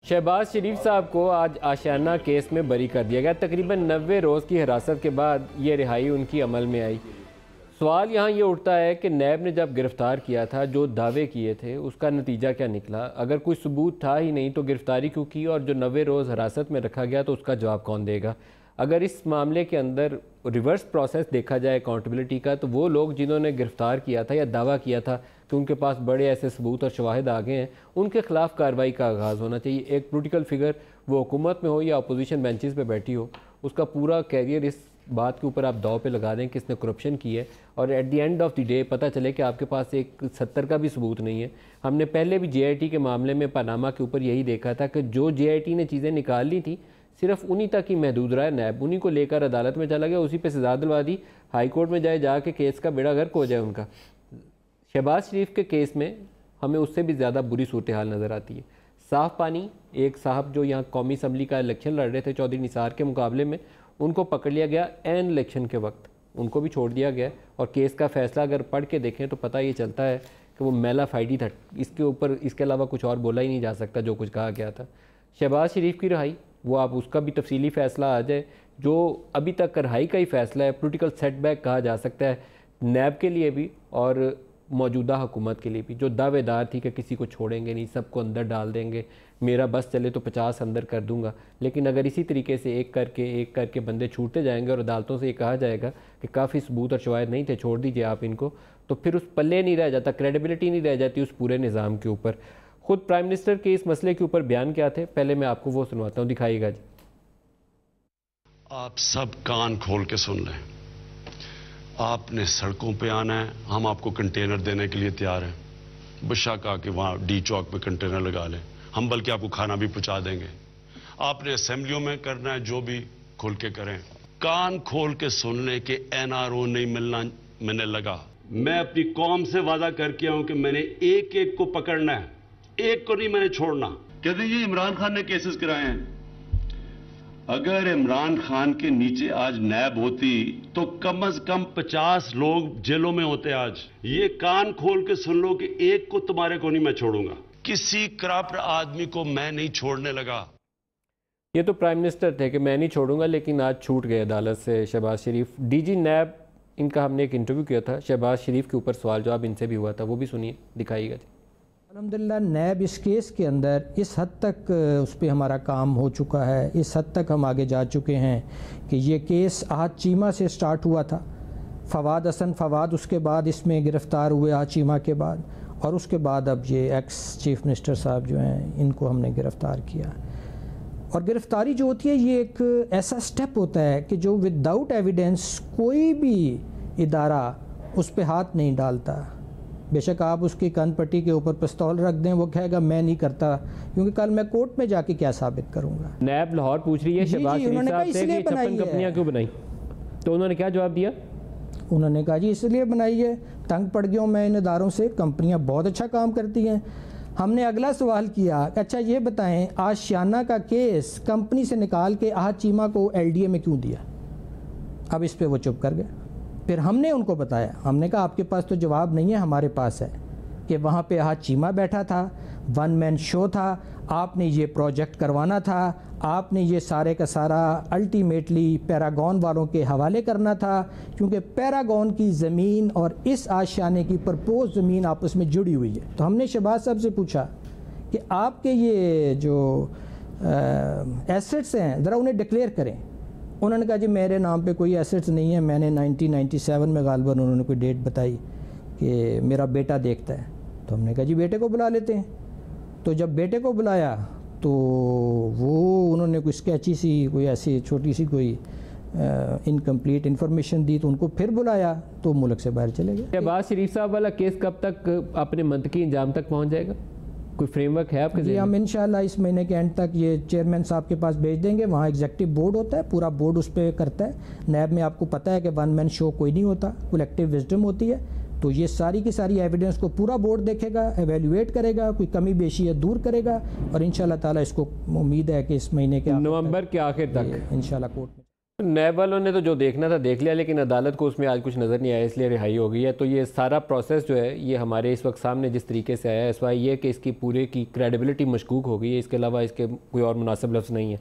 शहबाज शरीफ साहब को आज आशियाना केस में बरी कर दिया गया। तकरीबन 90 रोज़ की हिरासत के बाद ये रिहाई उनकी अमल में आई। सवाल यहाँ ये उठता है कि नैब ने जब गिरफ़्तार किया था, जो दावे किए थे उसका नतीजा क्या निकला? अगर कोई सबूत था ही नहीं तो गिरफ़्तारी क्यों की, और जो 90 रोज़ हिरासत में रखा गया तो उसका जवाब कौन देगा? अगर इस मामले के अंदर रिवर्स प्रोसेस देखा जाए अकाउंटेबिलिटी का, तो वो लोग जिन्होंने गिरफ़्तार किया था या दावा किया था कि उनके पास बड़े ऐसे सबूत और शवाहिद आ गए हैं, उनके ख़िलाफ़ कार्रवाई का आगाज़ होना चाहिए। एक पोलिटिकल फिगर, वो हुकूमत में हो या अपोजिशन बेंचेस पे बैठी हो, उसका पूरा कैरियर इस बात के ऊपर आप दाव पे लगा दें कि इसने करप्शन की है, और at the end of the day पता चले कि आपके पास एक 70 का भी सबूत नहीं है। हमने पहले भी JIT के मामले में पनामा के ऊपर यही देखा था कि जो JIT ने चीज़ें निकाल ली थी सिर्फ उन्हीं तक ही महदूद रहा है। नैब उन्हीं को लेकर अदालत में चला गया, उसी पे सजा दिलवा दी, हाई कोर्ट में जाके केस का बेड़ा गर्क हो जाए उनका। शहबाज शरीफ के केस में हमें उससे भी ज़्यादा बुरी सूरत हाल नज़र आती है। साफ़ पानी, एक साहब जो यहाँ कौमी असम्बली का इलेक्शन लड़ रहे थे चौधरी निसार के मुकाबले में, उनको पकड़ लिया गया एन इलेक्शन के वक्त, उनको भी छोड़ दिया गया। और केस का फ़ैसला अगर पढ़ के देखें तो पता ये चलता है कि वो मेला फाइडी था, इसके ऊपर इसके अलावा कुछ और बोला ही नहीं जा सकता जो कुछ कहा गया था। शहबाज शरीफ की रिहाई, वो आप उसका भी तफसीली फ़ैसला आ जाए, जो अभी तक रिहाई का ही फ़ैसला है, पोलिटिकल सेटबैक कहा जा सकता है नैब के लिए भी और मौजूदा हुकूमत के लिए भी, जो दावेदार थी कि किसी को छोड़ेंगे नहीं, सबको अंदर डाल देंगे, मेरा बस चले तो 50 अंदर कर दूंगा। लेकिन अगर इसी तरीके से एक करके बंदे छूटते जाएंगे और अदालतों से ये कहा जाएगा कि काफ़ी सबूत और शवाहिद नहीं थे, छोड़ दीजिए आप इनको, तो फिर उस पल्ले नहीं रह जाता, क्रेडिबिलिटी नहीं रह जाती उस पूरे निज़ाम के ऊपर। खुद प्राइम मिनिस्टर के इस मसले के ऊपर बयान क्या थे, पहले मैं आपको वो सुनवाता हूँ, दिखाइएगा जी। आप सब कान खोल के सुन लें, आपने सड़कों पे आना है, हम आपको कंटेनर देने के लिए तैयार हैं। बेशक आके वहां डी चौक पे कंटेनर लगा लें, हम बल्कि आपको खाना भी पहुंचा देंगे। आपने असेंबलियों में करना है, जो भी खुल के करें। कान खोल के सुन लें कि NRO नहीं मिलना मैंने लगा। मैं अपनी कौम से वादा करके आऊं कि मैंने एक एक को पकड़ना है, एक को नहीं मैंने छोड़ना। कहते हैं ये इमरान खान ने केसेस कराए हैं। अगर इमरान खान के नीचे आज नैब होती तो कम से कम 50 लोग जेलों में होते आज। ये कान खोल के सुन लो कि एक को तुम्हारे को नहीं मैं छोड़ूंगा, किसी करप्ट आदमी को मैं नहीं छोड़ने लगा। ये तो प्राइम मिनिस्टर थे कि मैं नहीं छोड़ूंगा, लेकिन आज छूट गए अदालत से शहबाज शरीफ। DG नैब, इनका हमने एक इंटरव्यू किया था, शहबाज शरीफ के ऊपर सवाल जवाब इनसे भी हुआ था, वो भी सुनिए, दिखाइएगा जी। अल्हम्दुलिल्लाह नैब इस केस के अंदर इस हद तक उस पर हमारा काम हो चुका है, इस हद तक हम आगे जा चुके हैं कि ये केस आहत चीमा से स्टार्ट हुआ था। फवाद हसन फवाद उसके बाद इसमें गिरफ़्तार हुए आहत चीमा के बाद, और उसके बाद अब ये एक्स चीफ मिनिस्टर साहब जो हैं इनको हमने गिरफ़्तार किया। और गिरफ़्तारी जो होती है ये एक ऐसा स्टेप होता है कि जो विदाउट एविडेंस कोई भी इदारा उस पर हाथ नहीं डालता। बेशक आप उसकी कान पट्टी के ऊपर पिस्तौल रख दें, वो कहेगा मैं नहीं करता, क्योंकि कल मैं कोर्ट में जाके क्या साबित करूंगा। नैब लाहौर पूछ रही है शहबाज शरीफ साहब से कि 56 कंपनियां क्यों बनाई, तो उन्होंने क्या जवाब दिया? उन्होंने कहा जी इसलिए बनाई है, तंग पड़ गया हूँ मैं इन इदारों से, कंपनियां बहुत अच्छा काम करती हैं। हमने अगला सवाल किया, अच्छा ये बताएं आशियाना का केस कंपनी से निकाल के आहत चीमा को LDA में क्यों दिया? अब इस पर वो चुप कर गए। फिर हमने उनको बताया, हमने कहा आपके पास तो जवाब नहीं है, हमारे पास है, कि वहाँ पे आहत चीमा बैठा था, वन मैन शो था, आपने ये प्रोजेक्ट करवाना था, आपने ये सारे का सारा अल्टीमेटली पैरागॉन वालों के हवाले करना था, क्योंकि पैरागॉन की ज़मीन और इस आशियाने की प्रपोज ज़मीन आपस में जुड़ी हुई है। तो हमने शहबाज साहब से पूछा कि आपके ये जो एसेट्स हैं ज़रा उन्हें डिक्लेयर करें। उन्होंने कहा जी मेरे नाम पे कोई एसेट्स नहीं है, मैंने 1997 में गालबन उन्होंने कोई डेट बताई कि मेरा बेटा देखता है। तो हमने कहा जी बेटे को बुला लेते हैं। तो जब बेटे को बुलाया तो वो उन्होंने कोई स्केची सी, कोई ऐसी छोटी सी कोई इनकम्प्लीट इन्फॉर्मेशन दी, तो उनको फिर बुलाया तो मुल्क से बाहर चले गए। शहबाज शरीफ साहब वाला केस कब तक अपने मंतकी इंजाम तक पहुँच जाएगा, कोई फ्रेमवर्क है आपके? जी हम इंशाल्लाह इस महीने के एंड तक ये चेयरमैन साहब के पास भेज देंगे। वहाँ एग्जेक्टिव बोर्ड होता है, पूरा बोर्ड उस पर करता है। नैब में आपको पता है कि वन मैन शो कोई नहीं होता, कलेक्टिव विजडम होती है। तो ये सारी की सारी एविडेंस को पूरा बोर्ड देखेगा, एवेल्युएट करेगा, कोई कमी बेशी है दूर करेगा, और इंशाल्लाह ताला इसको उम्मीद है कि इस महीने के नवंबर के आखिर तक इंशाल्लाह कोर्ट में नैब वालों ने तो जो देखना था देख लिया, लेकिन अदालत को उसमें आज कुछ नज़र नहीं आया, इसलिए रिहाई हो गई है। तो ये सारा प्रोसेस जो है ये हमारे इस वक्त सामने जिस तरीके से आया है, इस वजह ये कि इसकी पूरे की क्रेडिबिलिटी मशकूक हो गई है, इसके अलावा इसके कोई और मुनासिब लफ्ज़ नहीं है।